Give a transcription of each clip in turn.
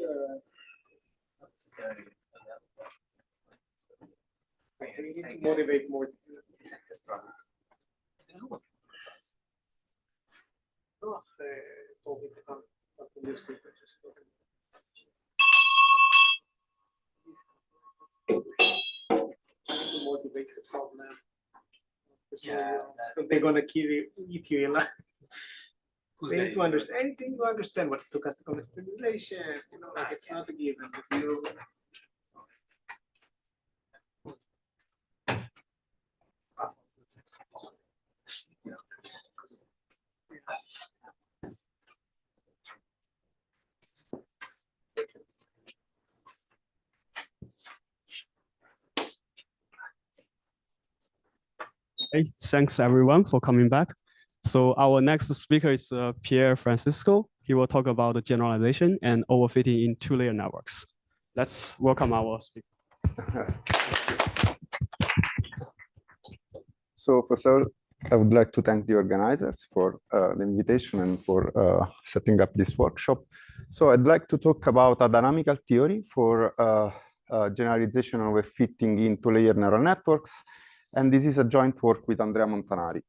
Not necessarily. So you need to motivate more. Motivate the problem. Yeah, because they're gonna eat you alive. They need to understand anything to understand what stochastic optimization. You know, like it's not a given. It's zero. Hey, thanks everyone for coming back. So our next speaker is Pierfrancesco. He will talk about the generalization and overfitting in two-layer networks. Let's welcome our speaker. So first of all, I would like to thank the organizers for the invitation and for setting up this workshop. So I'd like to talk about a dynamical theory for generalization and overfitting in two-layer neural networks. And this is a joint work with Andrea Montanari.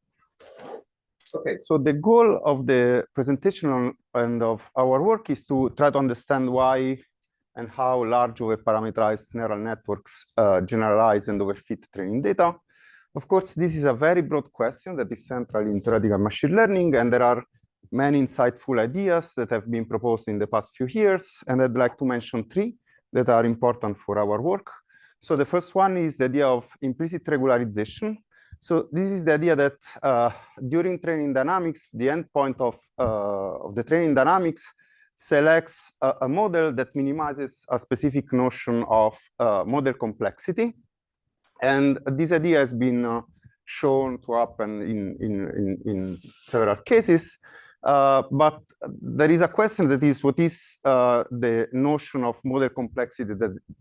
Okay, so the goal of the presentation and of our work is to try to understand why and how large overparametrized neural networks generalize and overfit training data. Of course, this is a very broad question that is central in theoretical machine learning, and there are many insightful ideas that have been proposed in the past few years, and I'd like to mention three that are important for our work. So the first one is the idea of implicit regularization. So this is the idea that during training dynamics, the endpoint of the training dynamics selects a model that minimizes a specific notion of model complexity. And this idea has been shown to happen in several cases. But there is a question that is, what is the notion of model complexity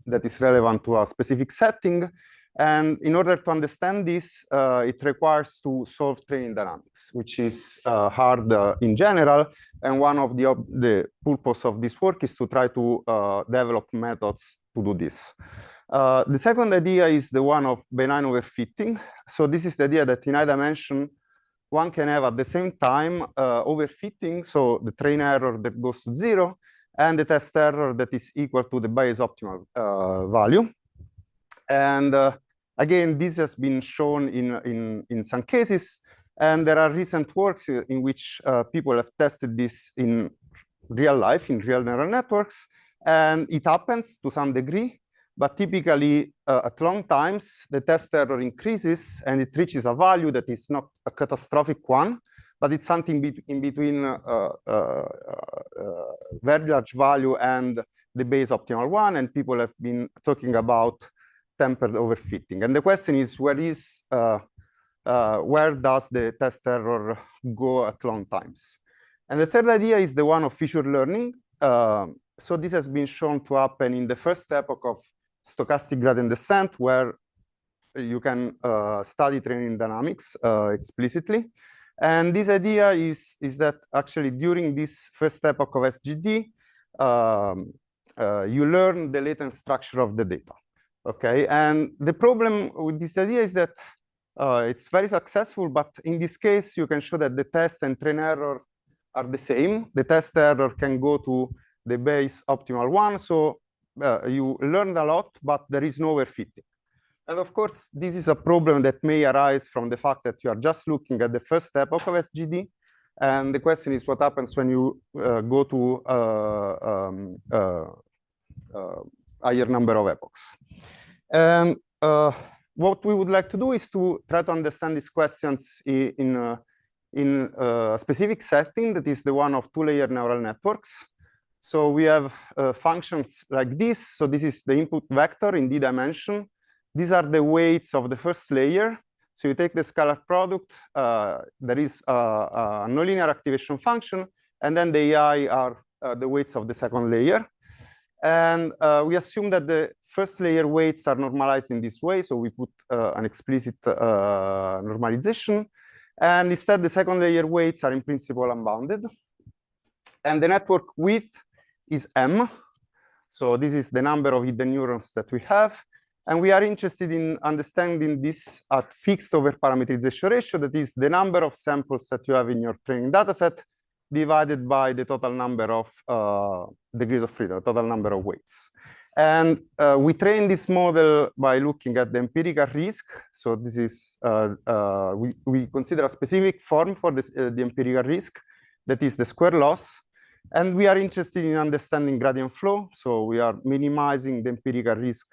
that is relevant to a specific setting? And in order to understand this, it requires to solve training dynamics, which is hard in general. And one of the purpose of this work is to try to develop methods to do this. The second idea is the one of benign overfitting. So this is the idea that in high dimension, one can have at the same time overfitting, so the train error that goes to 0, and the test error that is equal to the Bayes optimal value. And again, this has been shown in some cases, and there are recent works in which people have tested this in real life, in real neural networks, and it happens to some degree. But typically, at long times, the test error increases and it reaches a value that is not a catastrophic one, but it's something in between very large value and the Bayes optimal one. And people have been talking about tempered overfitting. And the question is, where does the test error go at long times? And the third idea is the one of feature learning. So this has been shown to happen in the first epoch of stochastic gradient descent, where you can study training dynamics explicitly. And this idea is that actually during this first epoch of SGD, you learn the latent structure of the data. Okay, and the problem with this idea is that it's very successful, but in this case, you can show that the test and train error are the same. The test error can go to the Bayes optimal one, so you learned a lot, but there is no overfitting. And of course, this is a problem that may arise from the fact that you are just looking at the first epoch of SGD. And the question is, what happens when you go to higher number of epochs? And what we would like to do is to try to understand these questions in a specific setting that is the one of two-layer neural networks. So we have functions like this. So this is the input vector in d dimension. These are the weights of the first layer. So you take the scalar product. There is a nonlinear activation function. And then the AI are the weights of the second layer. And we assume that the first layer weights are normalized in this way. So we put an explicit normalization. And instead, the second layer weights are in principle unbounded. And the network width is M. So this is the number of hidden neurons that we have. And we are interested in understanding this at fixed overparametrization ratio, that is the number of samples that you have in your training dataset divided by the total number of degrees of freedom, total number of weights. And we train this model by looking at the empirical risk. So this is, we consider a specific form for this, the empirical risk, that is the square loss. And we are interested in understanding gradient flow. So we are minimizing the empirical risk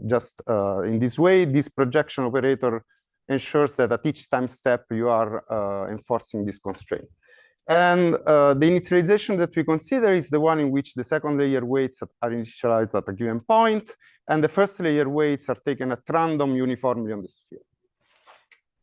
just in this way. This projection operator ensures that at each time step, you are enforcing this constraint. And the initialization that we consider is the one in which the second layer weights are initialized at a given point, and the first layer weights are taken at random uniformly on the sphere.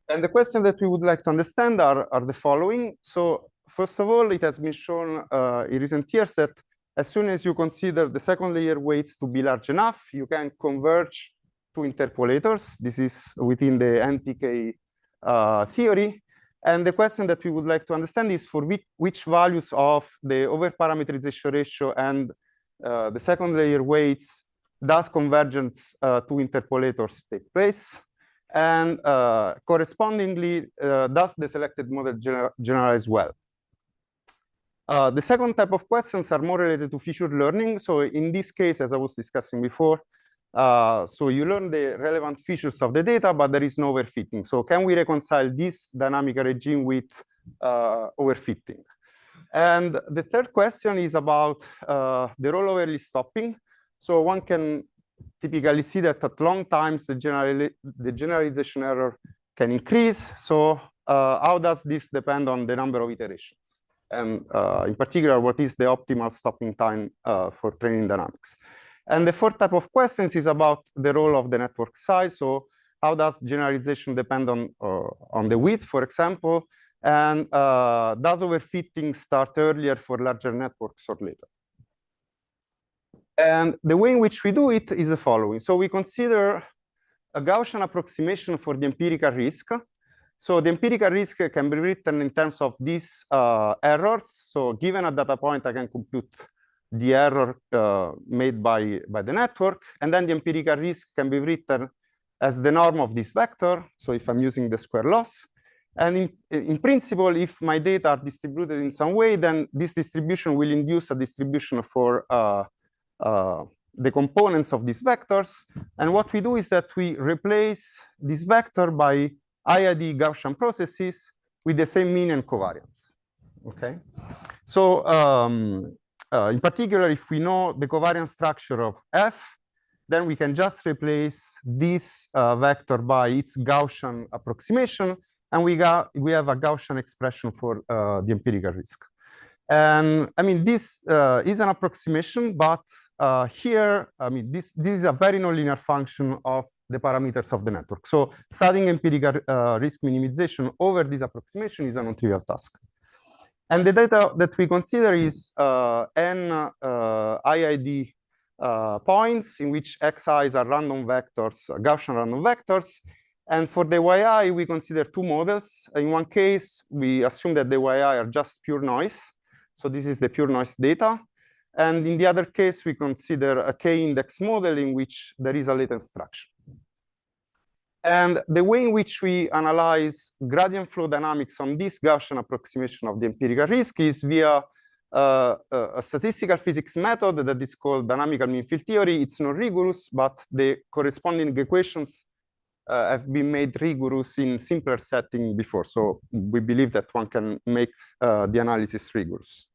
And the question that we would like to understand are the following. So first of all, it has been shown in recent years that as soon as you consider the second layer weights to be large enough, you can converge to interpolators. This is within the NTK theory. And the question that we would like to understand is for which values of the overparametrization ratio and the second layer weights does convergence to interpolators take place? And correspondingly, does the selected model generalize well? The second type of questions are more related to feature learning. So in this case, as I was discussing before, so you learn the relevant features of the data, but there is no overfitting. So can we reconcile this dynamical regime with overfitting? And the third question is about the role of early stopping. So one can typically see that at long times, the generalization error can increase. So how does this depend on the number of iterations? And in particular, what is the optimal stopping time for training dynamics? And the fourth type of questions is about the role of the network size. So how does generalization depend on the width, for example? And does overfitting start earlier for larger networks or later? And the way in which we do it is the following. So we consider a Gaussian approximation for the empirical risk. So the empirical risk can be written in terms of these errors. So given a data point, I can compute the error made by the network. And then the empirical risk can be written as the norm of this vector. So if I'm using the square loss. And in principle, if my data are distributed in some way, then this distribution will induce a distribution for the components of these vectors. And what we do is that we replace this vector by IID Gaussian processes with the same mean and covariance. Okay. So in particular, if we know the covariance structure of F, then we can just replace this vector by its Gaussian approximation, and we have a Gaussian expression for the empirical risk. And I mean, this is an approximation, but here, I mean, this is a very nonlinear function of the parameters of the network. So studying empirical risk minimization over this approximation is a non-trivial task. And the data that we consider is n IID points in which xi's are random vectors, Gaussian random vectors. And for the yi, we consider two models. In one case, we assume that the yi are just pure noise. So this is the pure noise data. And in the other case, we consider a k-index model in which there is a latent structure. And the way in which we analyze gradient flow dynamics on this Gaussian approximation of the empirical risk is via a statistical physics method that is called dynamical mean field theory. It's not rigorous, but the corresponding equations have been made rigorous in simpler setting before. So we believe that one can make the analysis rigorous.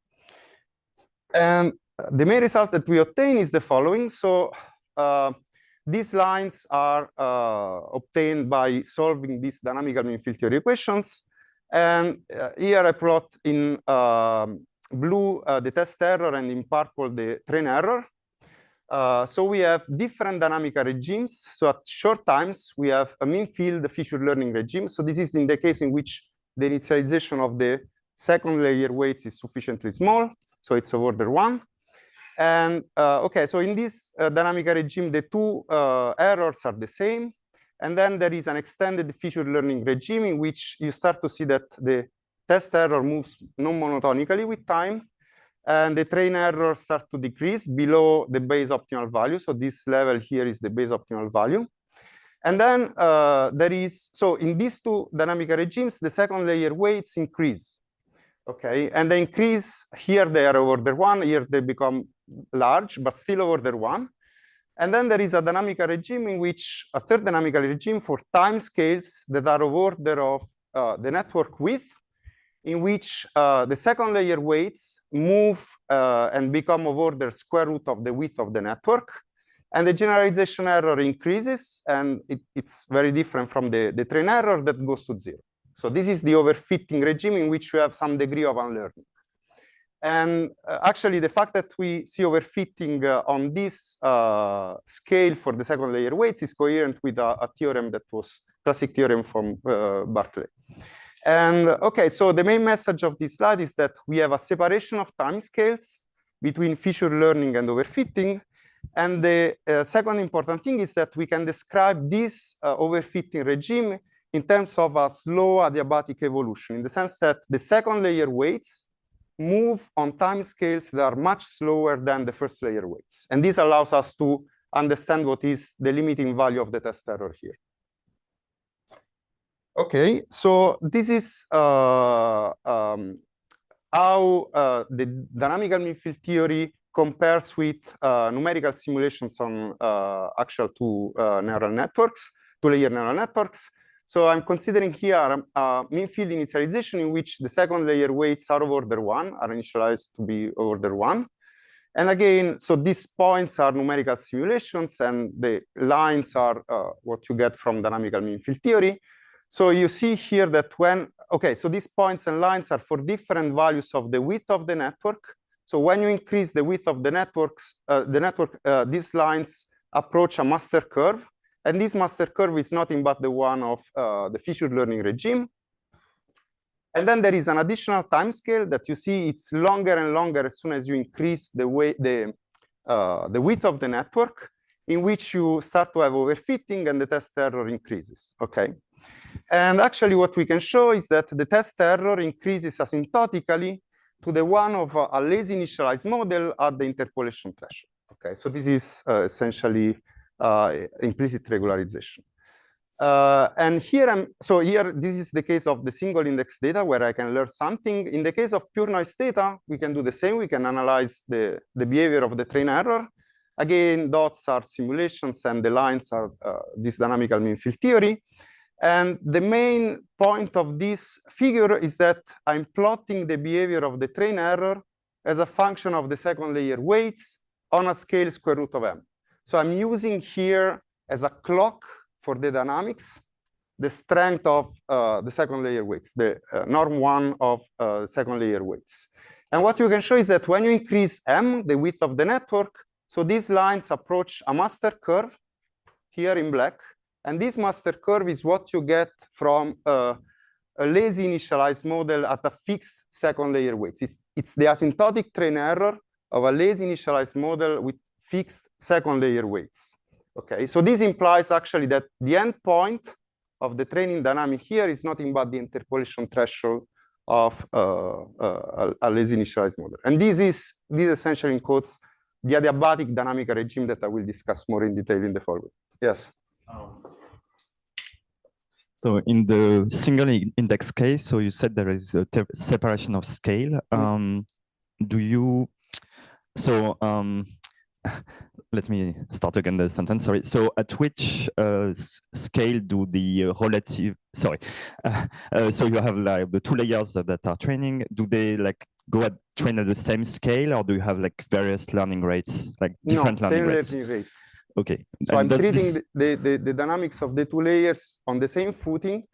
And the main result that we obtain is the following. So these lines are obtained by solving these dynamical mean field theory equations. And here I plot in blue the test error and in purple the train error. So we have different dynamical regimes. So at short times, we have a mean field feature learning regime. So this is in the case in which the initialization of the second layer weights is sufficiently small. So it's of order 1. And OK, so in this dynamical regime, the two errors are the same. And then there is an extended feature learning regime in which you start to see that the test error moves non-monotonically with time. and the train error starts to decrease below the base optimal value. So this level here is the base optimal value. And then there is, so in these two dynamical regimes, the second layer weights increase. Okay, and they increase here, they are of order 1, here they become large, but still of order 1. And then there is a dynamical regime in which, a third dynamical regime for time scales that are of order of the network width, in which the second layer weights move and become of order square root of the width of the network. And the generalization error increases, and it's very different from the train error that goes to 0. So this is the overfitting regime in which we have some degree of unlearning. And actually, the fact that we see overfitting on this scale for the second layer weights is coherent with a theorem that was classic theorem from Bartley. And okay, so the main message of this slide is that we have a separation of time scales between feature learning and overfitting. And the second important thing is that we can describe this overfitting regime in terms of a slow adiabatic evolution, in the sense that the second layer weights move on time scales that are much slower than the first layer weights. And this allows us to understand what is the limiting value of the test error here. Okay, so this is how the dynamical mean field theory compares with numerical simulations on actual two-layer neural networks. So I'm considering here a mean field initialization in which the second layer weights are of order 1, are initialized to be of order 1. And again, so these points are numerical simulations, and the lines are what you get from dynamical mean field theory. So you see here that when, okay, so these points and lines are for different values of the width of the network. So when you increase the width of the networks, these lines approach a master curve. And this master curve is nothing but the one of the feature learning regime. And then there is an additional time scale that you see it's longer and longer as soon as you increase the width of the network, in which you start to have overfitting and the test error increases. Okay. And actually what we can show is that the test error increases asymptotically to the one of a lazy initialized model at the interpolation threshold. Okay, so this is essentially implicit regularization. And here, this is the case of the single index data where I can learn something. In the case of pure noise data, we can do the same. We can analyze the behavior of the train error. Again, dots are simulations and the lines are this dynamical mean field theory. And the main point of this figure is that I'm plotting the behavior of the train error as a function of the second layer weights on a scale square root of m. So I'm using here as a clock for the dynamics, the strength of the second layer weights, the norm 1 of second layer weights. And what you can show is that when you increase m, the width of the network, so these lines approach a master curve here in black. And this master curve is what you get from a lazy initialized model at a fixed second layer weights. It's the asymptotic train error of a lazy initialized model with fixed second layer weights. Okay, so this implies actually that the end point of the training dynamic here is nothing but the interpolation threshold of a lazy initialized model. And this essentially encodes the adiabatic dynamical regime that I will discuss more in detail in the following. Yes. So in the single index case, so you said there is a separation of scale. Let me start again the sentence, sorry. So at which scale do the relative, so you have like the two layers that are training, do they like train at the same scale, or do you have like various learning rates, like different learning rates? Learning rate. Okay. So I'm treating the dynamics of the two layers on the same footing,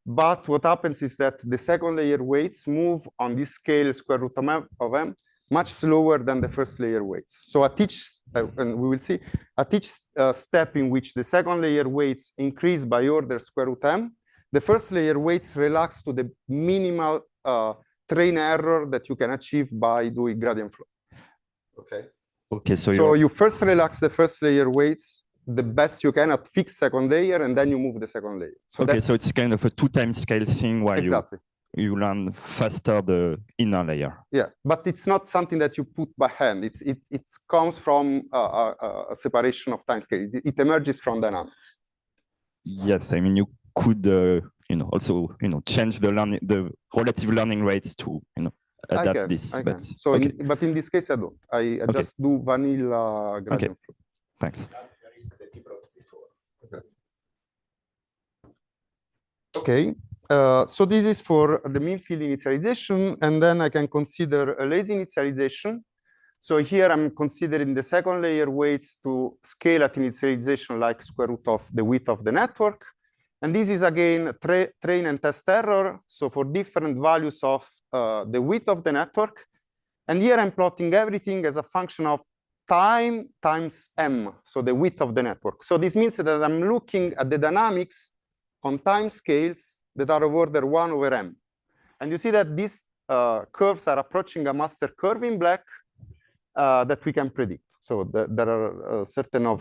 but what happens is that the second layer weights move on this scale square root of m much slower than the first layer weights. So at each, and we will see, at each step in which the second layer weights increase by order square root m, the first layer weights relax to the minimal train error that you can achieve by doing gradient flow. Okay. Okay, so you first relax the first layer weights the best you can at fixed second layer, and then you move the second layer. So okay, so it's kind of a 2-time scale thing where exactly. you learn faster the inner layer. Yeah, but it's not something that you put by hand. It comes from a separation of time scale. It emerges from dynamics. Yes, I mean you could also change the relative learning rates to adapt this. I but can. So okay. but in this case I don't. I Okay. just do vanilla gradient flow. Thanks. Okay. So this is for the mean field initialization, and then I can consider a lazy initialization. So here I'm considering the second layer weights to scale at initialization like square root of the width of the network. And this is again train and test error. So for different values of the width of the network. And here I'm plotting everything as a function of time times m, so the width of the network. So this means that I'm looking at the dynamics on time scales that are of order 1 over m. And you see that these curves are approaching a master curve in black that we can predict. So there are a certain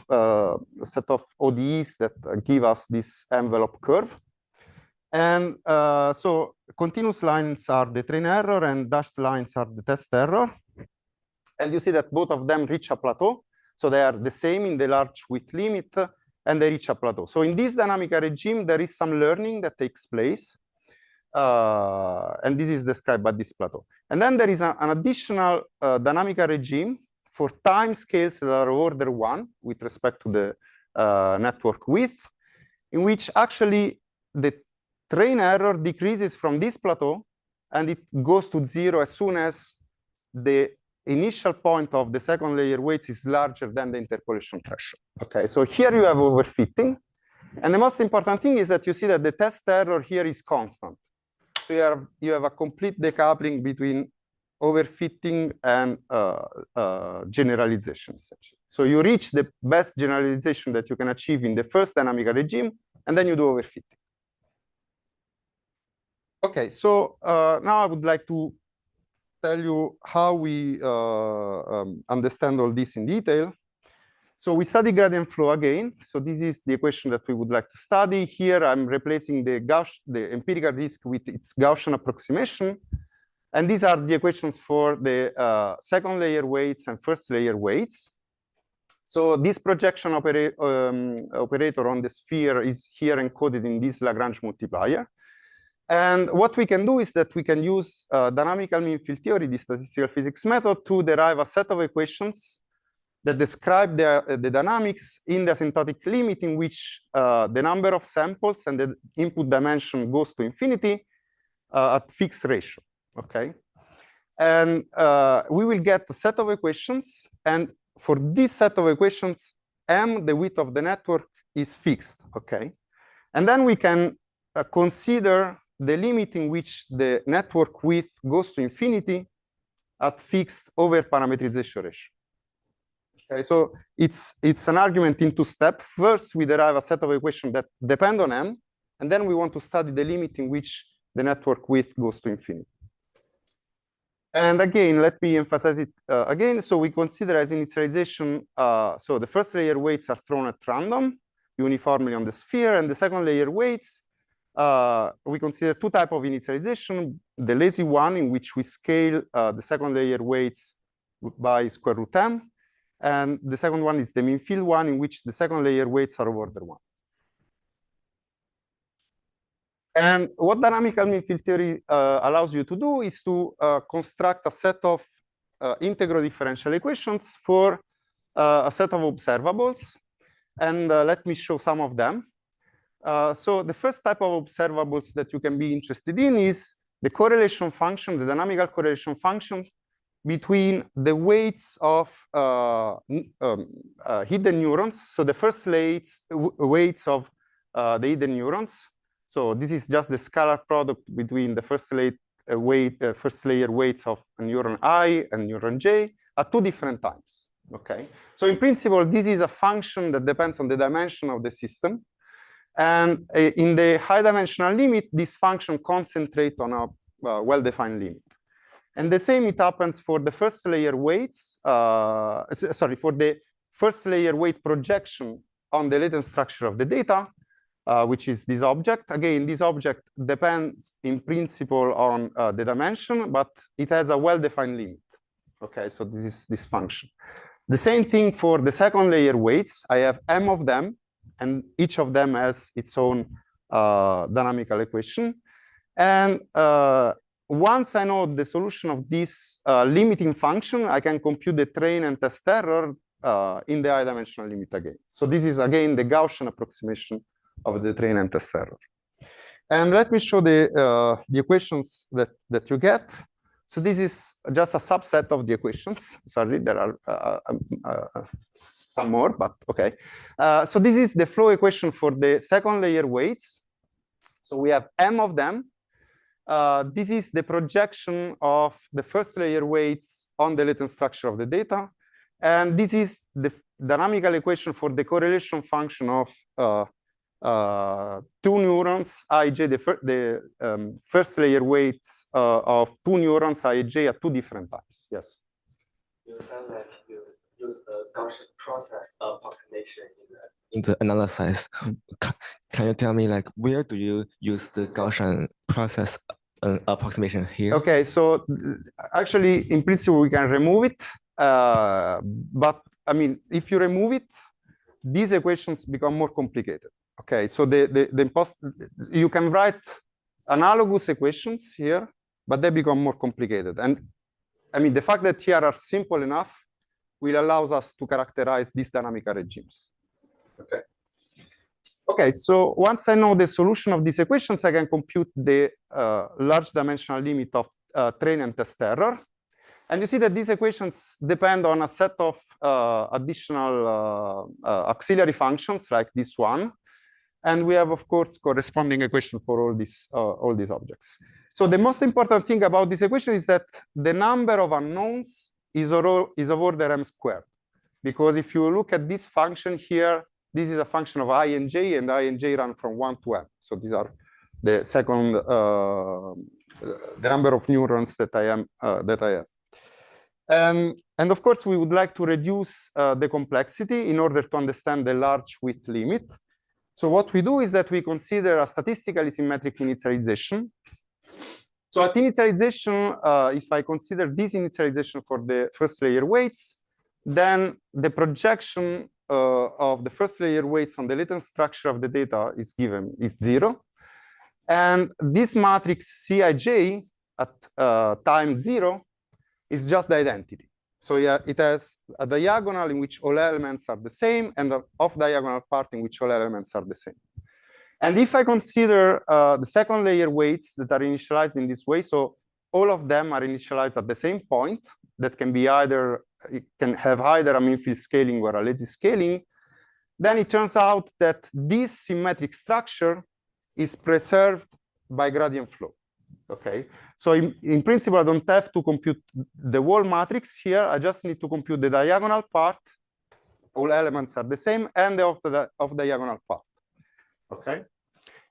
set of ODEs that give us this envelope curve. And so continuous lines are the train error and dashed lines are the test error. And you see that both of them reach a plateau. So they are the same in the large width limit and they reach a plateau. So in this dynamical regime, there is some learning that takes place. And this is described by this plateau. And then there is an additional dynamical regime for time scales that are order 1 with respect to the network width, in which actually the train error decreases from this plateau and it goes to 0 as soon as the initial point of the second layer weights is larger than the interpolation threshold. Okay, so here you have overfitting. And the most important thing is that you see that the test error here is constant. So you have a complete decoupling between overfitting and generalization, essentially. So you reach the best generalization that you can achieve in the first dynamical regime, and then you do overfitting. Okay, so now I would like to tell you how we understand all this in detail. So we study gradient flow again. So this is the equation that we would like to study. Here I'm replacing the empirical risk with its Gaussian approximation. And these are the equations for the second layer weights and first layer weights. So this projection operator on the sphere is here encoded in this Lagrange multiplier. And what we can do is that we can use dynamical mean field theory, the statistical physics method, to derive a set of equations that describe the dynamics in the asymptotic limit in which the number of samples and the input dimension goes to infinity at fixed ratio. Okay, and we will get a set of equations, and for this set of equations, m, the width of the network, is fixed. Okay, and then we can consider the limit in which the network width goes to infinity at fixed overparametrization ratio. Okay, so it's an argument in 2 steps. First, we derive a set of equations that depend on m, and then we want to study the limit in which the network width goes to infinity. And again, let me emphasize it again. So we consider as initialization, so the first layer weights are thrown at random, uniformly on the sphere, and the second layer weights, we consider 2 types of initialization. The lazy one, in which we scale the second layer weights by square root m, and the second one is the mean field one, in which the second layer weights are of order 1. And what dynamical mean field theory allows you to do is to construct a set of integral differential equations for a set of observables. And let me show some of them. So the first type of observables that you can be interested in is the correlation function, the dynamical correlation function between the weights of hidden neurons. So the first weights of the hidden neurons. So this is just the scalar product between the first layer weights of neuron I and neuron J at 2 different times. Okay. So in principle, this is a function that depends on the dimension of the system. And in the high dimensional limit, this function concentrates on a well-defined limit. And the same it happens for the first layer weights, for the first layer weight projection on the latent structure of the data. which is this object. Again, this object depends in principle on the dimension, but it has a well-defined limit. Okay, so this is this function. The same thing for the second layer weights. I have m of them, and each of them has its own dynamical equation. And once I know the solution of this limiting function, I can compute the train and test error in the high-dimensional limit again. So this is, again, the Gaussian approximation of the train and test error. And let me show the equations that you get. So this is just a subset of the equations. Sorry, there are some more, but OK. So this is the flow equation for the second layer weights. So we have m of them. This is the projection of the first layer weights on the latent structure of the data. And this is the dynamical equation for the correlation function of two neurons, IJ, the first layer weights of two neurons, IJ, at two different times. Yes? You sound like you use the Gaussian process approximation in the analysis. Can you tell me, like, where do you use the Gaussian process approximation here? Okay, so actually, in principle, we can remove it. But I mean, if you remove it, these equations become more complicated. Okay, so you can write analogous equations here, but they become more complicated. And I mean, the fact that here are simple enough will allow us to characterize these dynamical regimes. Okay. Okay, so once I know the solution of these equations, I can compute the large dimensional limit of train and test error. And you see that these equations depend on a set of additional auxiliary functions like this one. And we have, of course, corresponding equation for all these objects. So the most important thing about this equation is that the number of unknowns is of order m squared. Because if you look at this function here, this is a function of I and j run from 1 to m. So these are the second, the number of neurons that I have. And of course, we would like to reduce the complexity in order to understand the large width limit. So what we do is that we consider a statistically symmetric initialization. So at initialization, if I consider this initialization for the first layer weights, then the projection of the first layer weights on the latent structure of the data is 0. And this matrix Cij at time 0 is just the identity. So yeah, it has a diagonal in which all elements are the same and an off-diagonal part in which all elements are the same. And if I consider the second layer weights that are initialized in this way, so all of them are initialized at the same point, that can be either, it can have either a mean field scaling or a lazy scaling, then it turns out that this symmetric structure is preserved by gradient flow. Okay, so in principle, I don't have to compute the whole matrix here. I just need to compute the diagonal part. All elements are the same, and the off-diagonal part. Okay,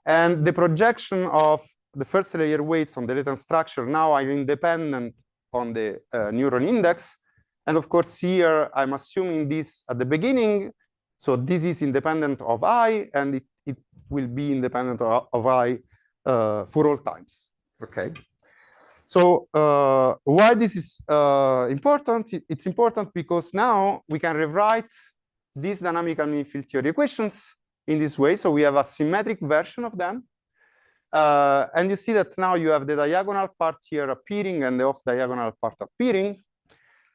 and the projection of the first layer weights on the latent structure now are independent on the neuron index. And of course, here I'm assuming this at the beginning. So this is independent of I, and it will be independent of I for all times. Okay, so why this is important? It's important because now we can rewrite these dynamical mean field theory equations in this way. So we have a symmetric version of them. And you see that now you have the diagonal part here appearing and the off-diagonal part appearing.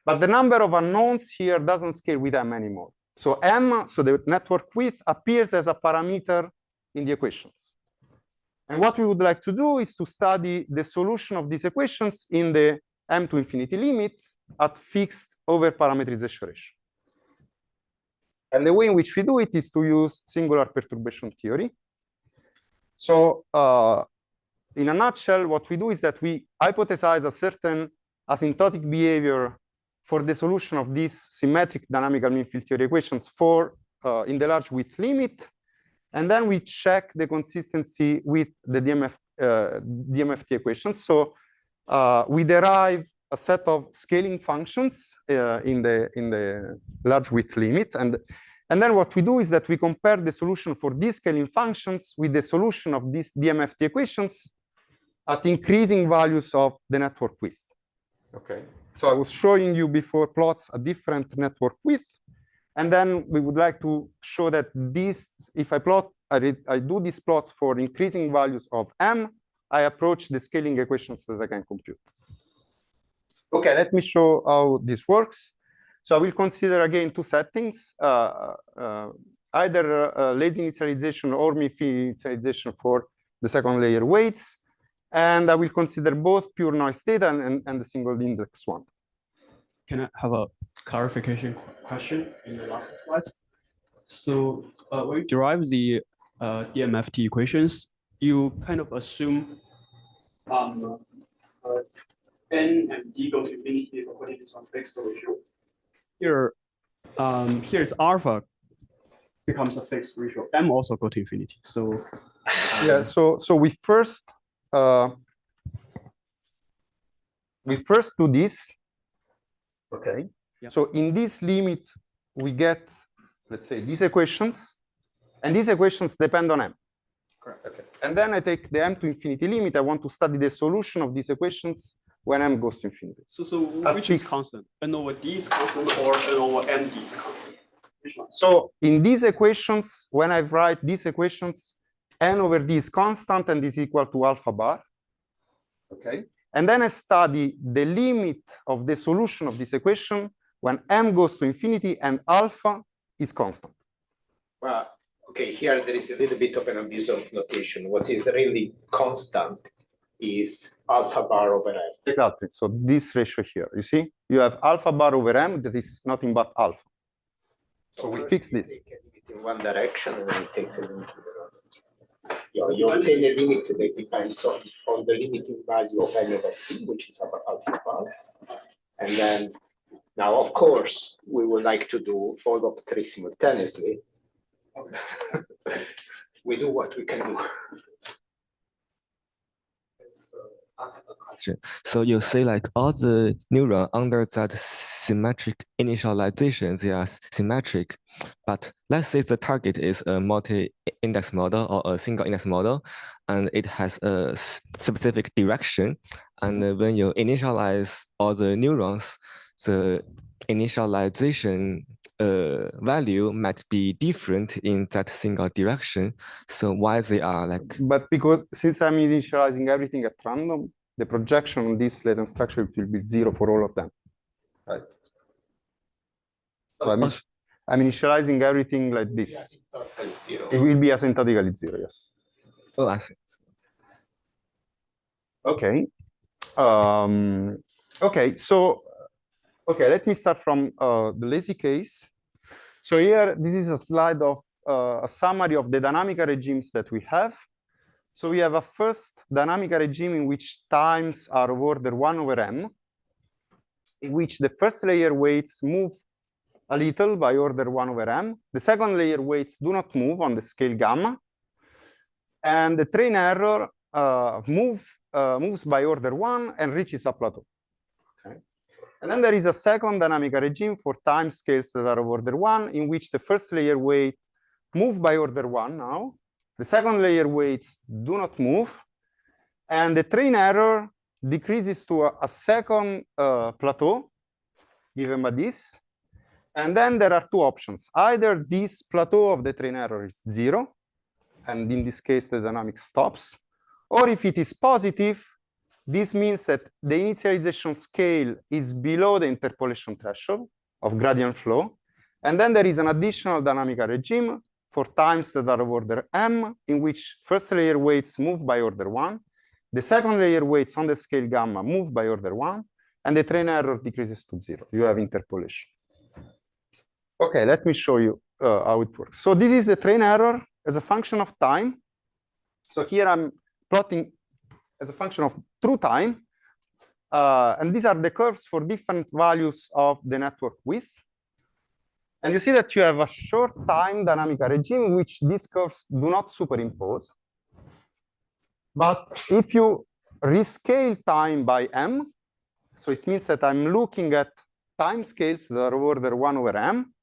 But the number of unknowns here doesn't scale with m anymore. So m, so the network width, appears as a parameter in the equations. And what we would like to do is to study the solution of these equations in the m to infinity limit at fixed overparametrization ratio. And the way in which we do it is to use singular perturbation theory. So in a nutshell, what we do is that we hypothesize a certain asymptotic behavior for the solution of these symmetric dynamical mean field theory equations for in the large width limit. And then we check the consistency with the DMFT equations. So we derive a set of scaling functions in the large width limit. And And then what we do is that we compare the solution for these scaling functions with the solution of these DMFT equations at increasing values of the network width. Okay. So I was showing you before plots a different network width. And then we would like to show that this, if I do these plots for increasing values of M, I approach the scaling equations that I can compute. Okay, let me show how this works. So I will consider again two settings, either lazy initialization or MIFI initialization for the second layer weights. And I will consider both pure noise data and the single index one. Can I have a clarification question in the last slides? So when you derive the DMFT equations, you kind of assume N and D go to infinity according to some fixed ratio. Here it's alpha becomes a fixed ratio. M also go to infinity. So yeah, so we first do this. Okay. Yeah. So in this limit, we get, let's say, these equations, and these equations depend on M. Correct. Okay. And then I take the M to infinity limit. I want to study the solution of these equations when M goes to infinity. So which is constant? N over D is constant or N over MD is constant? Which one? So in these equations, when I write these equations, N over D is constant and is equal to alpha bar. Okay. And then I study the limit of the solution of this equation when M goes to infinity and alpha is constant. Well, okay, here there is a little bit of an abuse of notation. What is really constant is alpha bar over M. Exactly. So this ratio here, you see, you have alpha bar over M that is nothing but alpha. So we fix this. You take a limit in one direction and then you take the limit in the other. You obtain a limit that depends on the limiting value of N over T, which is alpha bar. And then, now, of course, we would like to do all of three simultaneously. We do what we can do. So you say like all the neurons under that symmetric initialization, they are symmetric, but let's say the target is a multi-index model or a single index model, and it has a specific direction. And when you initialize all the neurons, the initialization value might be different in that single direction. So why they are like? But because since I'm initializing everything at random, the projection on this latent structure will be 0 for all of them, right? So I'm initializing everything like this. It will be asymptotically 0, yes. Oh, I see. Okay. Okay, so let me start from the lazy case. So here, this is a slide of a summary of the dynamical regimes that we have. So we have a first dynamical regime in which times are of order 1 over M, in which the first layer weights move a little by order 1 over M. The second layer weights do not move on the scale gamma. And the train error moves by order 1 and reaches a plateau. Okay. And then there is a second dynamical regime for time scales that are of order 1, in which the first layer weight move by order 1 now. The second layer weights do not move. And the train error decreases to a second plateau, given by this. And then there are two options. Either this plateau of the train error is 0, and in this case, the dynamic stops. Or if it is positive, this means that the initialization scale is below the interpolation threshold of gradient flow. And then there is an additional dynamical regime for times that are of order M, in which first layer weights move by order 1. The second layer weights on the scale gamma move by order 1, and the train error decreases to 0. You have interpolation. Okay, let me show you how it works. So this is the train error as a function of time. So here I'm plotting as a function of true time. And these are the curves for different values of the network width. And you see that you have a short time dynamical regime in which these curves do not superimpose. But if you rescale time by M, so it means that I'm looking at time scales that are of order 1 over M,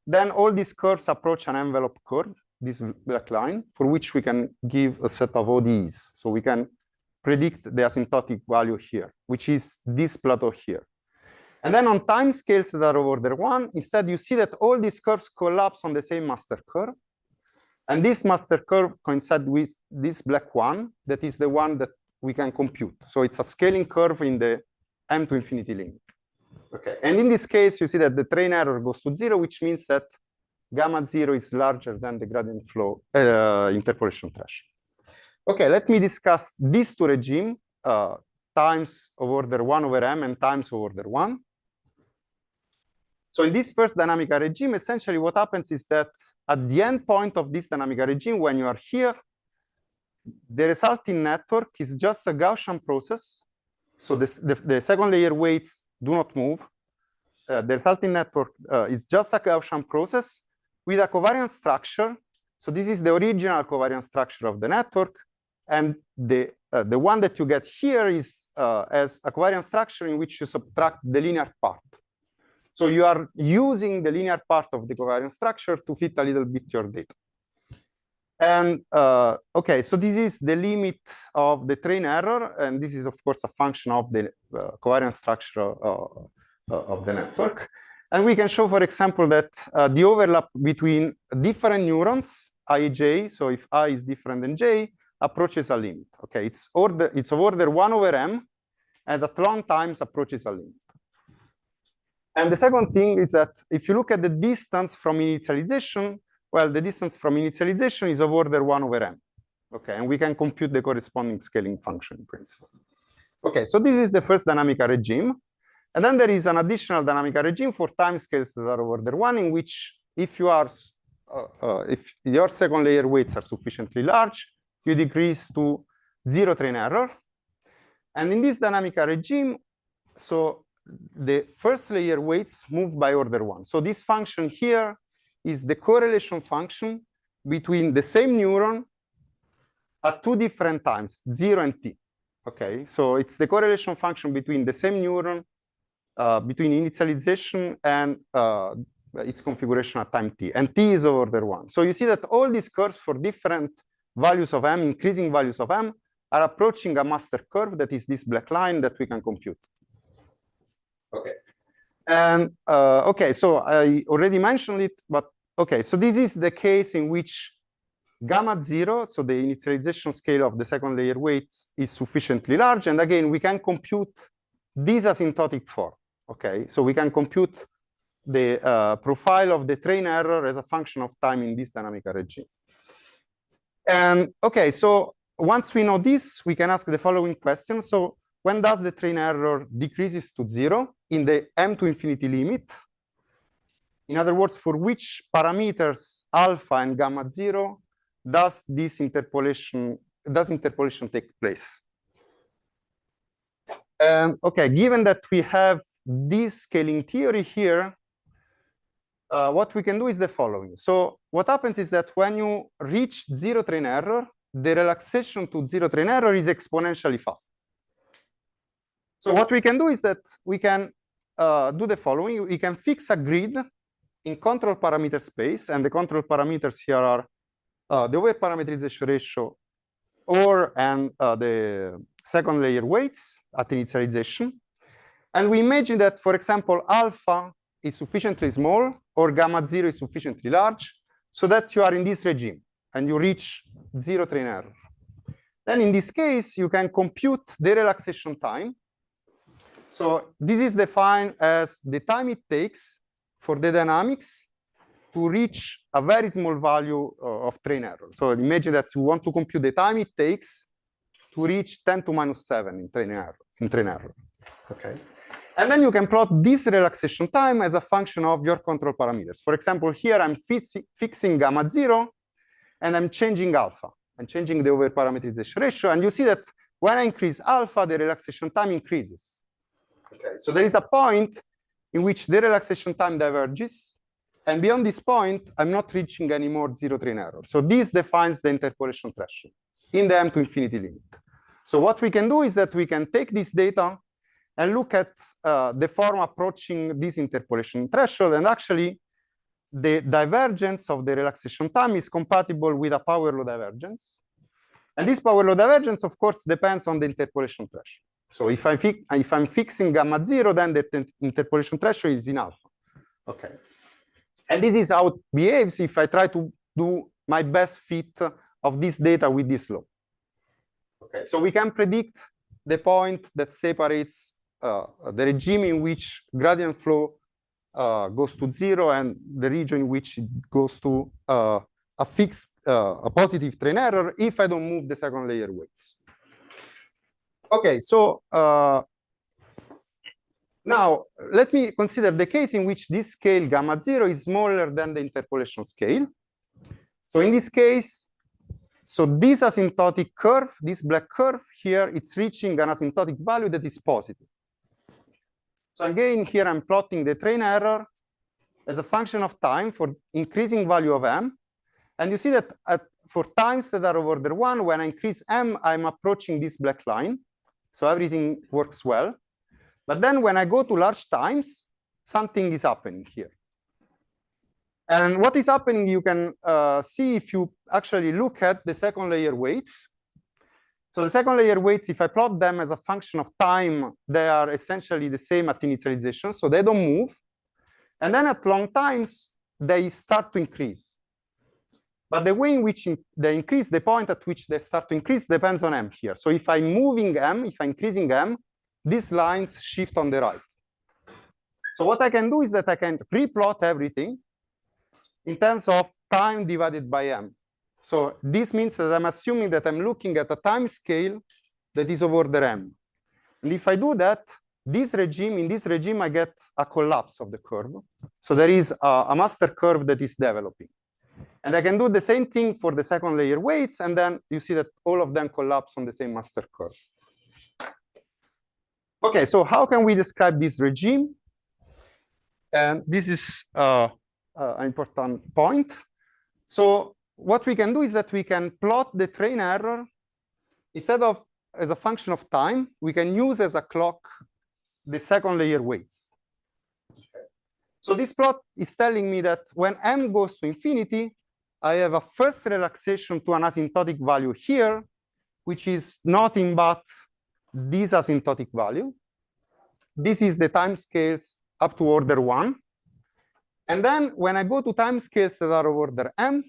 then all these curves approach an envelope curve, this black line, for which we can give a set of ODEs. So we can predict the asymptotic value here, which is this plateau here. And then on time scales that are of order 1, instead you see that all these curves collapse on the same master curve. And this master curve coincides with this black one, that is the one that we can compute. So it's a scaling curve in the m to infinity limit. Okay, and in this case, you see that the train error goes to 0, which means that gamma 0 is larger than the gradient flow interpolation threshold. Okay, let me discuss these two regimes, times of order 1 over m and times of order 1. So in this first dynamical regime, essentially what happens is that at the end point of this dynamical regime, when you are here, the resulting network is just a Gaussian process. So the second layer weights do not move. The resulting network is just a Gaussian process with a covariance structure. So this is the original covariance structure of the network. And the one that you get here is as a covariance structure in which you subtract the linear part. So you are using the linear part of the covariance structure to fit a little bit your data. And okay, so this is the limit of the train error. And this is, of course, a function of the covariance structure of the network. And we can show, for example, that the overlap between different neurons, I, J, so if I is different than J, approaches a limit. Okay, it's of order 1 over m, and at long times approaches a limit. And the second thing is that if you look at the distance from initialization, well, the distance from initialization is of order 1 over m. Okay, and we can compute the corresponding scaling function in principle. Okay, so this is the first dynamical regime. And then there is an additional dynamical regime for time scales that are of order 1, in which if your second layer weights are sufficiently large, you decrease to 0 train error. And in this dynamical regime, so the first layer weights move by order 1. So this function here is the correlation function between the same neuron at two different times, 0 and t. Okay, so it's the correlation function between the same neuron, between initialization and its configuration at time t. And t is of order 1. So you see that all these curves for different values of m, increasing values of m, are approaching a master curve that is this black line that we can compute. Okay. And okay, so I already mentioned it, but okay, so this is the case in which gamma 0, so the initialization scale of the second layer weights, is sufficiently large. And again, we can compute this asymptotic form. Okay, so we can compute the profile of the train error as a function of time in this dynamical regime. And okay, so once we know this, we can ask the following question. So when does the train error decreases to 0 in the m to infinity limit? In other words, for which parameters alpha and gamma 0 does this interpolation take place? Okay, given that we have this scaling theory here, what we can do is the following. So what happens is that when you reach 0 train error, the relaxation to 0 train error is exponentially fast. So what we can do is that we can do the following. We can fix a grid in control parameter space, and the control parameters here are the overparametrization ratio and the second layer weights at initialization. And we imagine that, for example, alpha is sufficiently small or gamma 0 is sufficiently large so that you are in this regime and you reach 0 train error. Then in this case, you can compute the relaxation time. So this is defined as the time it takes for the dynamics to reach a very small value of train error. So imagine that you want to compute the time it takes to reach 10 to minus 7 in train error. Okay. And then you can plot this relaxation time as a function of your control parameters. For example, here I'm fixing gamma 0 and I'm changing alpha. I'm changing the overparametrization ratio. And you see that when I increase alpha, the relaxation time increases. Okay. So there is a point in which the relaxation time diverges. And beyond this point, I'm not reaching any more 0 train error. So this defines the interpolation threshold in the m to infinity limit. So what we can do is that we can take this data and look at the form approaching this interpolation threshold. And actually, the divergence of the relaxation time is compatible with a power law divergence. And this power law divergence, of course, depends on the interpolation threshold. So if I'm fixing gamma 0, then the interpolation threshold is in alpha. Okay. And this is how it behaves if I try to do my best fit of this data with this law. Okay, so we can predict the point that separates the regime in which gradient flow goes to 0 and the region in which it goes to a fixed, a positive train error if I don't move the second layer weights. Okay, so now let me consider the case in which this scale gamma 0 is smaller than the interpolation scale. So in this case, so this asymptotic curve, this black curve here, it's reaching an asymptotic value that is positive. So again, here I'm plotting the train error as a function of time for increasing value of m. And you see that for times that are of order 1, when I increase m, I'm approaching this black line. So everything works well. But then when I go to large times, something is happening here. And what is happening, you can see if you actually look at the second layer weights. So the second layer weights, if I plot them as a function of time, they are essentially the same at initialization, so they don't move. And then at long times, they start to increase. But the way in which they increase, the point at which they start to increase depends on m here. So if I'm moving m, if I'm increasing m, these lines shift on the right. So what I can do is that I can replot everything in terms of time divided by m. So this means that I'm assuming that I'm looking at a time scale that is of order m. And if I do that, in this regime, I get a collapse of the curve. So there is a master curve that is developing. And I can do the same thing for the second layer weights, and then you see that all of them collapse on the same master curve. Okay, so how can we describe this regime? And this is an important point. So what we can do is that we can plot the train error instead of as a function of time. We can use as a clock the second layer weights. So this plot is telling me that when m goes to infinity, I have a first relaxation to an asymptotic value here, which is nothing but this asymptotic value. This is the time scales up to order 1. And then when I go to time scales that are of order m,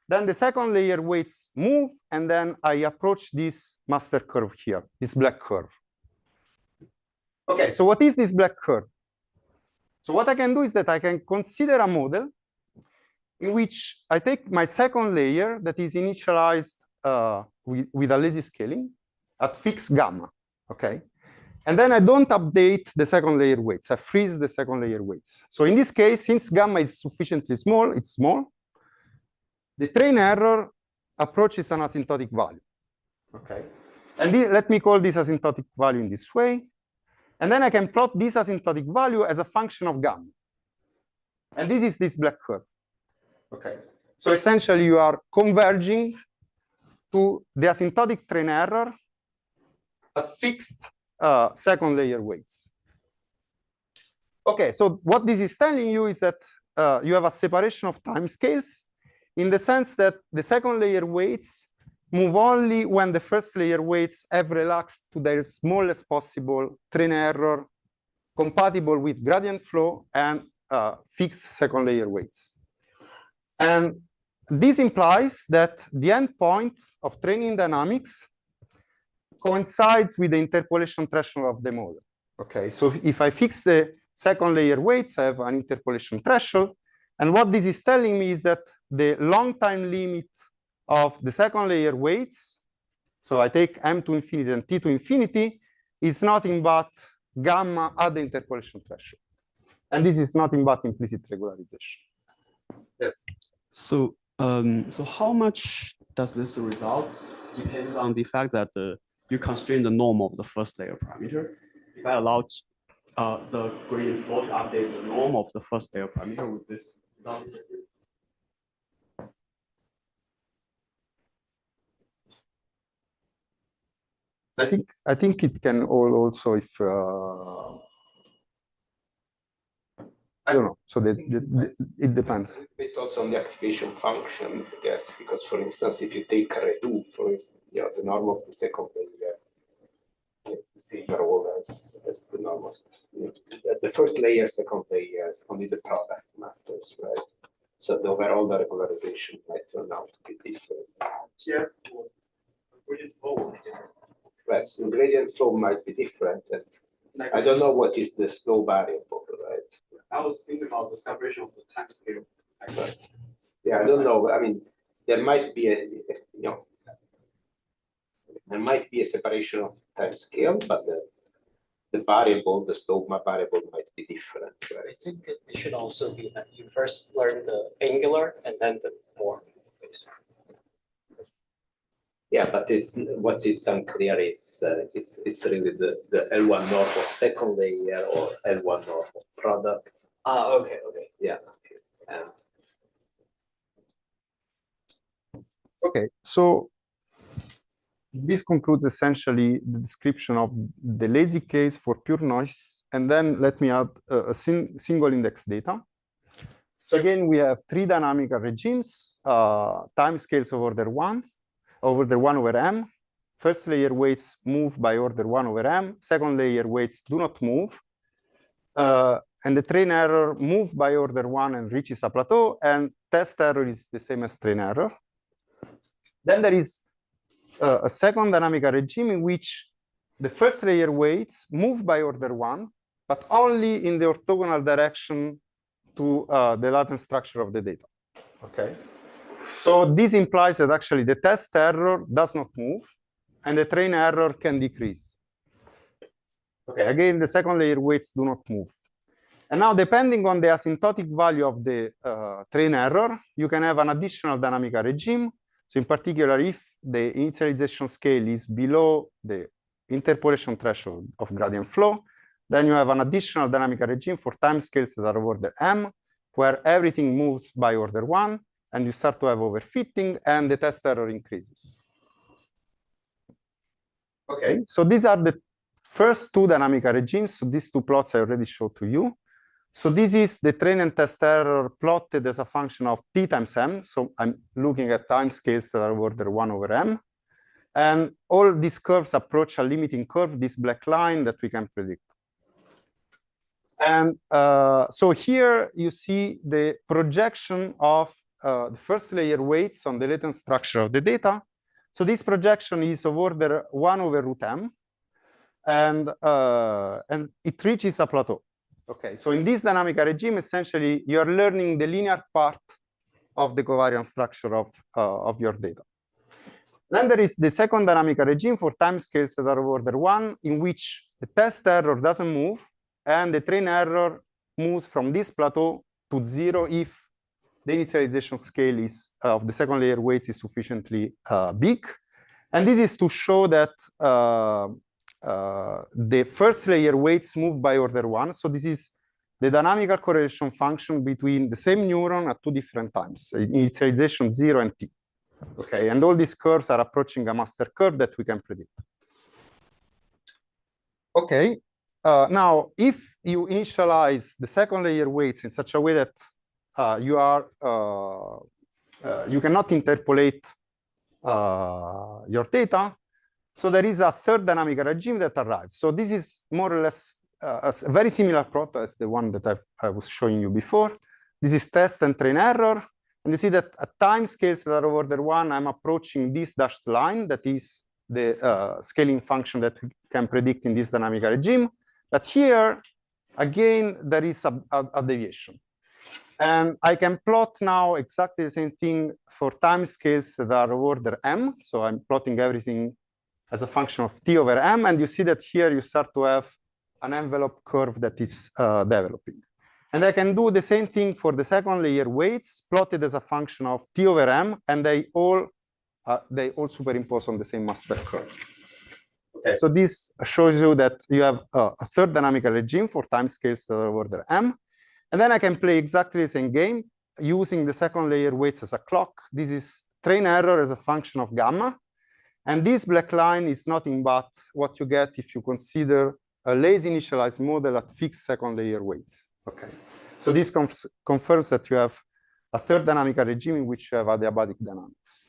then the second layer weights move, and then I approach this master curve here, this black curve. Okay, so what is this black curve? So what I can do is that I can consider a model in which I take my second layer that is initialized with a lazy scaling at fixed gamma, okay? And then I don't update the second layer weights. I freeze the second layer weights. So in this case, since gamma is sufficiently small, it's small, the train error approaches an asymptotic value, okay? And let me call this asymptotic value in this way. And then I can plot this asymptotic value as a function of gamma. And this is this black curve. Okay. So essentially, you are converging to the asymptotic train error at fixed second layer weights. Okay, so what this is telling you is that you have a separation of time scales in the sense that the second layer weights move only when the first layer weights have relaxed to their smallest possible train error compatible with gradient flow and fixed second layer weights. And this implies that the endpoint of training dynamics coincides with the interpolation threshold of the model. Okay, so if I fix the second layer weights, I have an interpolation threshold. And what this is telling me is that the long time limit of the second layer weights, so I take m to infinity and t to infinity, is nothing but gamma at the interpolation threshold. And this is nothing but implicit regularization. Yes. So, so how much does this result depend on the fact that you constrain the norm of the first layer parameter? If I allow the gradient flow to update the norm of the first layer parameter with this result? I think it can also if I don't know. So it depends. It also on the activation function, I guess, because for instance, if you take redo, for instance, the norm of the second layer is the same role as the norm of the first layer, second layer, only the product matters, right? So the overall the regularization might turn out to be different. Yeah. Right, so the gradient flow might be different, and I don't know what is the slow variable, right? I was thinking about the separation of the time scale. Right. Yeah, I don't know. I mean, there might be there might be a separation of time scale, but the variable, the slope variable might be different, right? I think it should also be that you first learn the angular and then the norm. Yeah, but it's unclear is it's really the L1 norm of second layer or L1 norm of product. Okay. Yeah, and Okay, so this concludes essentially the description of the lazy case for pure noise. And then let me add a single index data. So again, we have three dynamical regimes, time scales of order 1 over m. First layer weights move by order 1 over m. Second layer weights do not move. And the train error move by order 1 and reaches a plateau. And test error is the same as train error. Then there is a second dynamical regime in which the first layer weights move by order 1, but only in the orthogonal direction to the latent structure of the data. Okay. So this implies that actually the test error does not move, and the train error can decrease. Okay. Again, the second layer weights do not move. And now, depending on the asymptotic value of the train error, you can have an additional dynamical regime. So in particular, if the initialization scale is below the interpolation threshold of gradient flow, then you have an additional dynamical regime for time scales that are of order m, where everything moves by order 1, and you start to have overfitting, and the test error increases. Okay, so these are the first two dynamical regimes. So these two plots I already showed to you. So this is the train and test error plotted as a function of t times m. So I'm looking at time scales that are of order 1 over m. And all these curves approach a limiting curve, this black line that we can predict. And so here you see the projection of the first layer weights on the latent structure of the data. So this projection is of order 1 over root m. And it reaches a plateau. Okay, so in this dynamical regime, essentially, you're learning the linear part of the covariance structure of your data. Then there is the second dynamical regime for time scales that are of order 1, in which the test error doesn't move, and the train error moves from this plateau to 0 if the initialization scale is of the second layer weights is sufficiently big. And this is to show that the first layer weights move by order 1. So this is the dynamical correlation function between the same neuron at two different times, initialization 0 and t. Okay, and all these curves are approaching a master curve that we can predict. Okay, now if you initialize the second layer weights in such a way that you cannot interpolate your data, so there is a third dynamical regime that arrives. So this is more or less a very similar plot as the one that I was showing you before. This is test and train error. And you see that at time scales that are of order 1, I'm approaching this dashed line that is the scaling function that we can predict in this dynamical regime. But here, again, there is a deviation. And I can plot now exactly the same thing for time scales that are of order m. So I'm plotting everything as a function of t over m. And you see that here you start to have an envelope curve that is developing. And I can do the same thing for the second layer weights, plotted as a function of t over m. And they all superimpose on the same master curve. Okay, so this shows you that you have a third dynamical regime for time scales that are of order m. And then I can play exactly the same game using the second layer weights as a clock. This is train error as a function of gamma. And this black line is nothing but what you get if you consider a lazy initialized model at fixed second layer weights. Okay. So this confirms that you have a third dynamical regime in which you have adiabatic dynamics.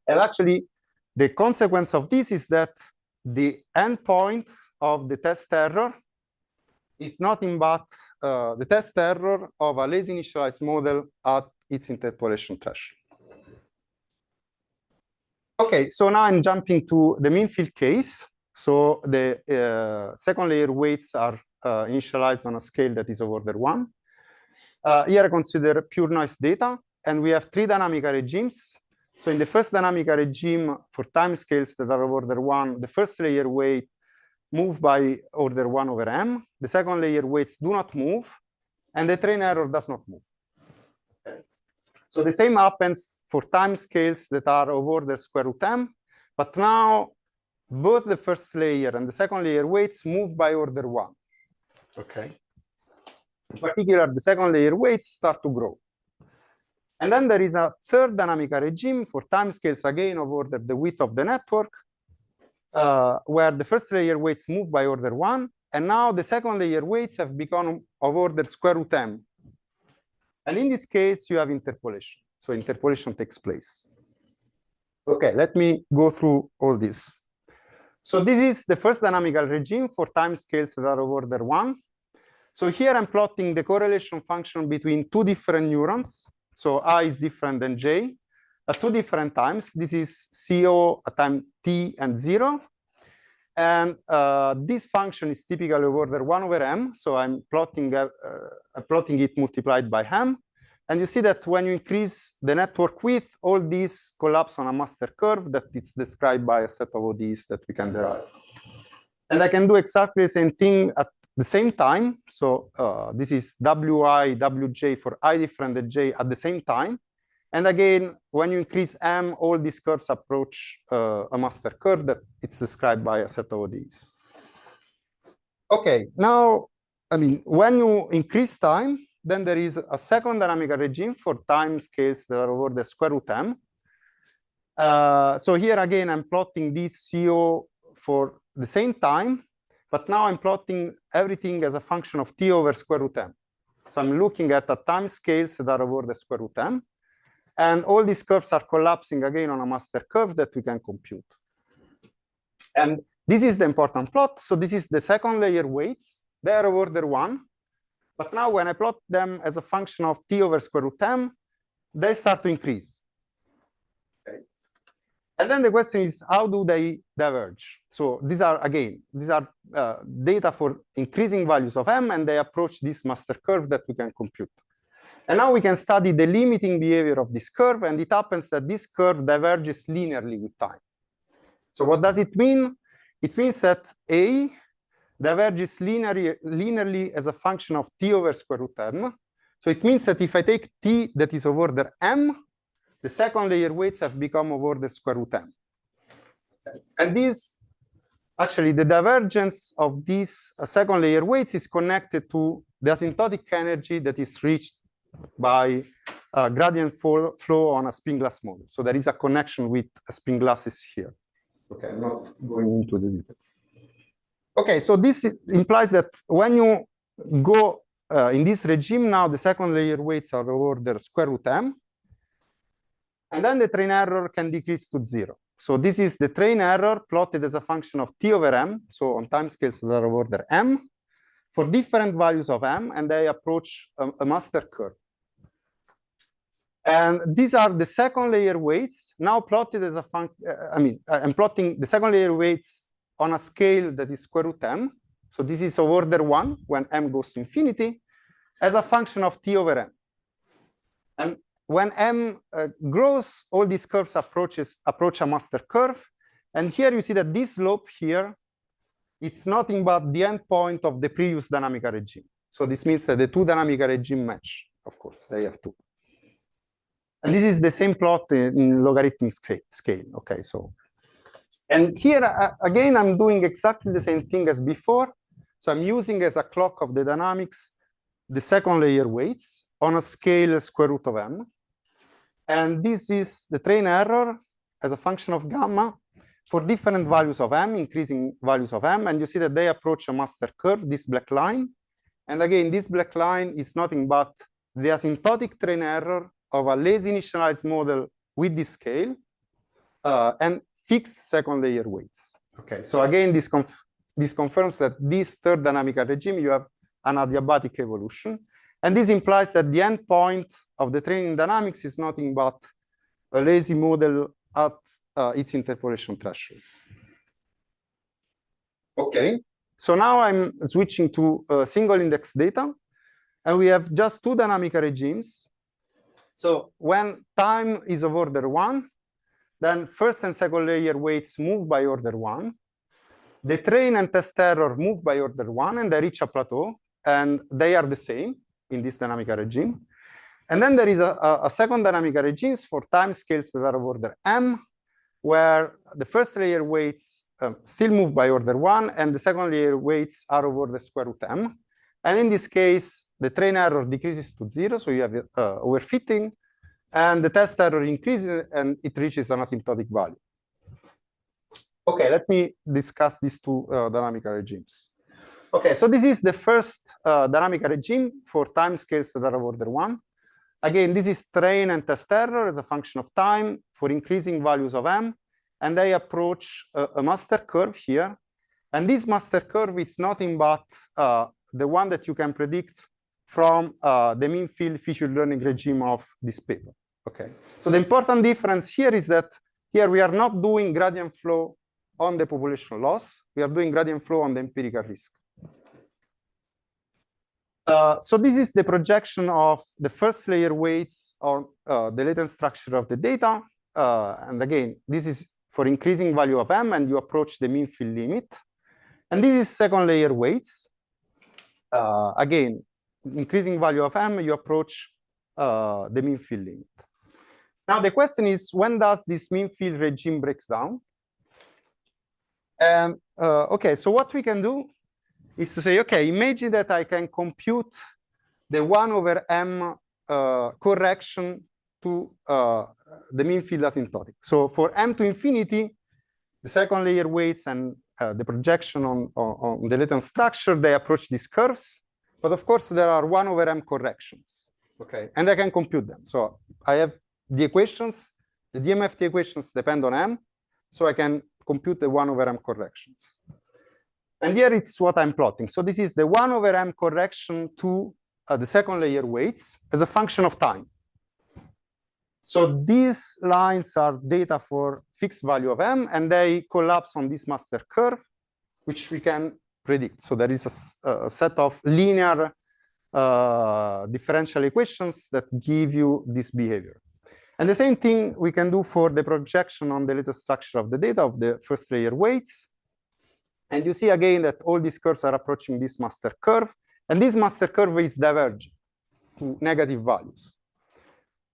And actually, the consequence of this is that the endpoint of the test error is nothing but the test error of a lazy initialized model at its interpolation threshold. Okay, so now I'm jumping to the mean field case. So the second layer weights are initialized on a scale that is of order 1. Here I consider pure noise data, and we have 3 dynamical regimes. So in the first dynamical regime for time scales that are of order 1, the first layer weight move by order 1 over m. The second layer weights do not move, and the train error does not move. Okay. So the same happens for time scales that are of order square root m, but now both the first layer and the second layer weights move by order 1. Okay. In particular, the second layer weights start to grow. And then there is a third dynamical regime for time scales, again, of order the width of the network, where the first layer weights move by order 1, and now the second layer weights have become of order square root m. And in this case, you have interpolation. So interpolation takes place. Okay, let me go through all this. So this is the first dynamical regime for time scales that are of order 1. So here I'm plotting the correlation function between 2 different neurons. So I is different than j at 2 different times. This is CO at time t and 0. And this function is typically of order 1 over m. So I'm plotting it multiplied by m. And you see that when you increase the network width, all these collapse on a master curve that is described by a set of ODs that we can derive. And I can do exactly the same thing at the same time. So this is wi, wj for I different than j at the same time. And again, when you increase m, all these curves approach a master curve that it's described by a set of ODs. Okay, now, I mean, when you increase time, then there is a second dynamical regime for time scales that are over the square root m. So here again, I'm plotting this CO for the same time, but now I'm plotting everything as a function of t over square root m. So I'm looking at the time scales that are over the square root m. And all these curves are collapsing again on a master curve that we can compute. And this is the important plot. So this is the second layer weights. They are of order 1. But now when I plot them as a function of t over square root m, they start to increase. Okay. And then the question is, how do they diverge? So these are, again, data for increasing values of m, and they approach this master curve that we can compute. And now we can study the limiting behavior of this curve, and it happens that this curve diverges linearly with time. So what does it mean? It means that A diverges linearly as a function of t over square root m. So it means that if I take t that is of order m, the second layer weights have become of order square root m. And this, actually, the divergence of these second layer weights is connected to the asymptotic energy that is reached by gradient flow on a spin glass model. So there is a connection with spin glasses here. Okay, I'm not going into the details. Okay, so this implies that when you go in this regime now, the second layer weights are of order square root m. And then the train error can decrease to 0. So this is the train error plotted as a function of t over m. So on time scales that are of order m for different values of m, and they approach a master curve. And these are the second layer weights now plotted as a function. I'm plotting the second layer weights on a scale that is square root m. So this is of order 1 when m goes to infinity as a function of t over m. And when m grows, all these curves approach a master curve. And here you see that this slope here, it's nothing but the endpoint of the previous dynamical regime. So this means that the 2 dynamical regime match, of course, they have 2. And this is the same plot in logarithmic scale. Okay, so. And here, again, I'm doing exactly the same thing as before. So I'm using as a clock of the dynamics the second layer weights on a scale square root of m. And this is the train error as a function of gamma for different values of m, increasing values of m. And you see that they approach a master curve, this black line. And again, this black line is nothing but the asymptotic train error of a lazy initialized model with this scale and fixed second layer weights. Okay, so again, this confirms that this third dynamical regime, you have an adiabatic evolution. And this implies that the endpoint of the training dynamics is nothing but a lazy model at its interpolation threshold. Okay, so now I'm switching to single index data, and we have just two dynamical regimes. So when time is of order 1, then first and second layer weights move by order 1. The train and test error move by order 1, and they reach a plateau, and they are the same in this dynamical regime. And then there is a second dynamical regime for time scales that are of order m, where the first layer weights still move by order 1, and the second layer weights are of order square root m. And in this case, the train error decreases to 0, so you have overfitting, and the test error increases, and it reaches an asymptotic value. Okay, let me discuss these two dynamical regimes. Okay, so this is the first dynamical regime for time scales that are of order 1. Again, this is train and test error as a function of time for increasing values of m, and they approach a master curve here. And this master curve is nothing but the one that you can predict from the mean field feature learning regime of this paper. Okay, so the important difference here is that here we are not doing gradient flow on the population loss, we are doing gradient flow on the empirical risk. So this is the projection of the first layer weights on the latent structure of the data. And again, this is for increasing value of m, and you approach the mean field limit. And this is second layer weights. Again, increasing value of m, you approach the mean field limit. Now the question is, when does this mean field regime breaks down? And okay, so what we can do is to say, okay, imagine that I can compute the 1 over m correction to the mean field asymptotic. So for m to infinity, the second layer weights and the projection on the latent structure, they approach these curves. But of course, there are 1 over m corrections, okay? And I can compute them. So I have the equations, the DMFT equations depend on m, so I can compute the 1 over m corrections. And here it's what I'm plotting. So this is the 1 over m correction to the second layer weights as a function of time. So these lines are data for fixed value of m, and they collapse on this master curve, which we can predict. So there is a set of linear differential equations that give you this behavior. And the same thing we can do for the projection on the latest structure of the data of the first layer weights. And you see again that all these curves are approaching this master curve, and this master curve is diverging to negative values.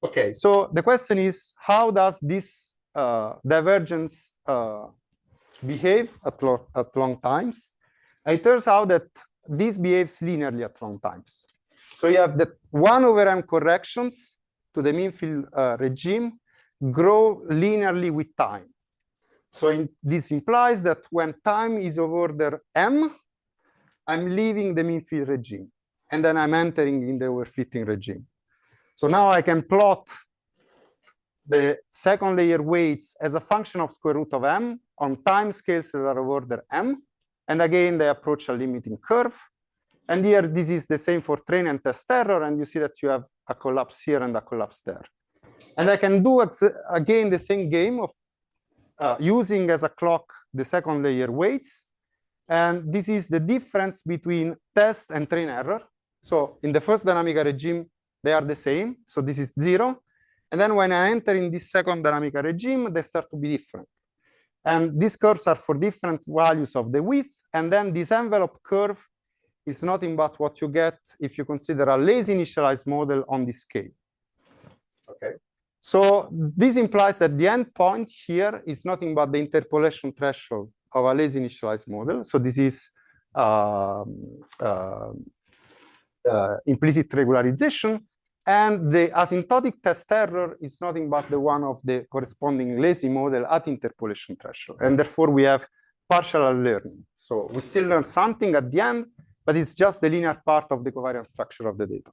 Okay, so the question is, how does this divergence behave at long times? And it turns out that this behaves linearly at long times. So you have the 1 over m corrections to the mean field regime grow linearly with time. So this implies that when time is of order m, I'm leaving the mean field regime, and then I'm entering in the overfitting regime. So now I can plot the second layer weights as a function of square root of m on time scales that are of order m. And again, they approach a limiting curve. And here, this is the same for train and test error. And you see that you have a collapse here and a collapse there. And I can do, again, the same game of using as a clock the second layer weights. And this is the difference between test and train error. So in the first dynamical regime, they are the same. So this is 0. And then when I enter in this second dynamical regime, they start to be different. And these curves are for different values of the width. And then this envelope curve is nothing but what you get if you consider a lazy initialized model on this scale. Okay. So this implies that the endpoint here is nothing but the interpolation threshold of a lazy initialized model. So this is implicit regularization. And the asymptotic test error is nothing but the one of the corresponding lazy model at interpolation threshold. And therefore, we have partial learning. So we still learn something at the end, but it's just the linear part of the covariance structure of the data.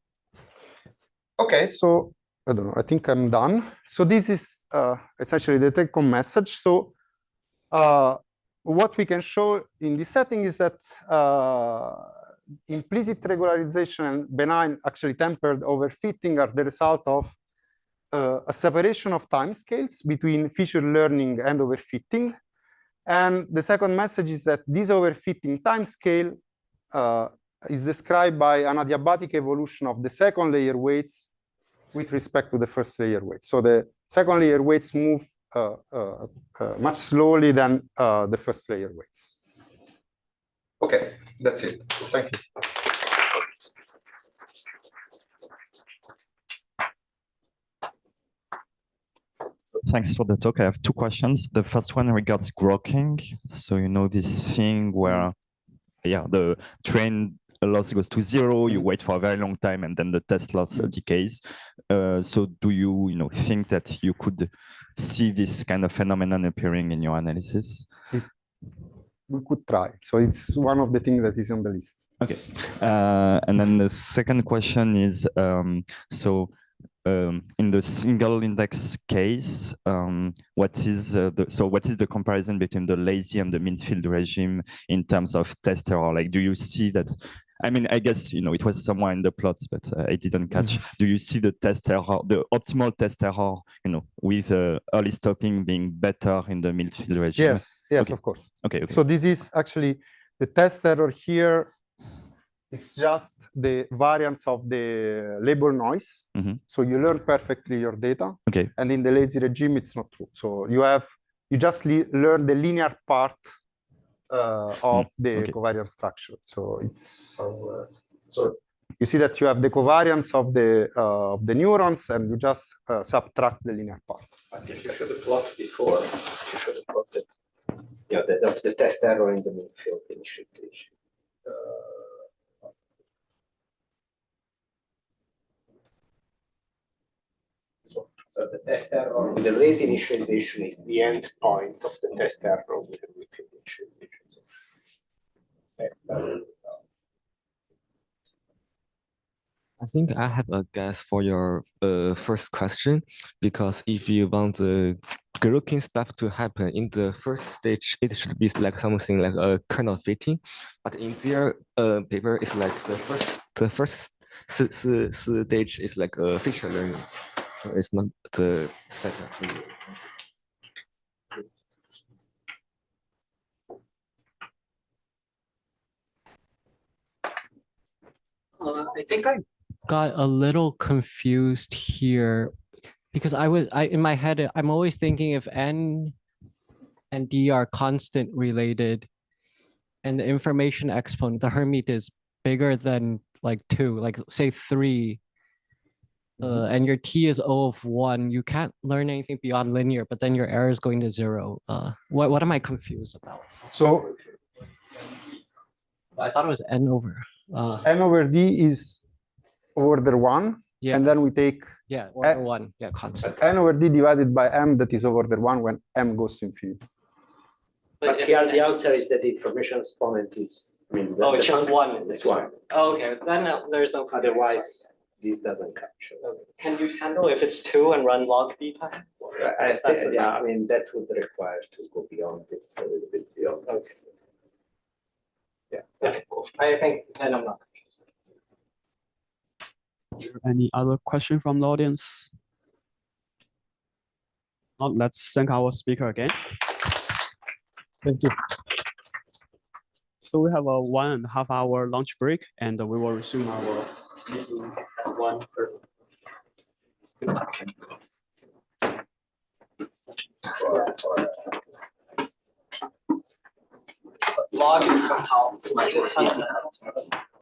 Okay, so I don't know, I think I'm done. So this is essentially the take-home message. So what we can show in this setting is that implicit regularization and benign, actually tempered overfitting are the result of a separation of timescales between feature learning and overfitting. And the second message is that this overfitting timescale is described by an adiabatic evolution of the second layer weights with respect to the first layer weights. So the second layer weights move much slowly than the first layer weights. Okay, that's it. Thank you. Thanks for the talk. I have two questions. The first one regards grokking. So you know this thing where, yeah, the train loss goes to 0, you wait for a very long time, and then the test loss decays. So do you, think that you could see this kind of phenomenon appearing in your analysis? We could try. So it's one of the things that is on the list. Okay. And then the second question is, in the single index case, what is the comparison between the lazy and the mean field regime in terms of test error? Like, do you see that? I mean, I guess it was somewhere in the plots, but I didn't catch. Do you see the test error, the optimal test error, with early stopping being better in the mean field regime? Yes, okay. Of course. Okay. So this is actually the test error here. It's just the variance of the label noise. So you learn perfectly your data. Okay. And in the lazy regime, it's not true. So you just learn the linear part of the covariance structure. So it's so you see that you have the covariance of the neurons, and you just subtract the linear part. But if you should have plotted before, you should have plotted the test error in the mean field initialization. So the test error with the lazy initialization is the end point of the test error with the mean field initialization. So I think I have a guess for your first question, because if you want the grouping stuff to happen in the first stage, it should be like something like a kernel fitting, but in their paper, it's like the first stage is like a feature learning, so it's not the second. I think I got a little confused here because in my head, I'm always thinking if N and D are constant related and the information exponent, the Hermite is bigger than like 2, like say 3, and your T is O of 1, you can't learn anything beyond linear, but then your error is going to 0. What am I confused about? So I thought it was N over. N over D is order 1, and then we take order 1, constant. N over D divided by M, that is order 1 when M goes to infinity. But here the answer is that the information exponent is, it's just 1. It's 1. Oh, okay, then there's no. Otherwise, this doesn't capture. Can you handle if it's 2 and run log D time? I think, that would require to go beyond this, a little bit beyond this. Yeah. Okay, cool. I think then I'm not confused. Any other question from the audience? Not, let's thank our speaker again. Thank you. So we have a 1.5 hour lunch break, and we will resume our meeting at 1:30. Log is somehow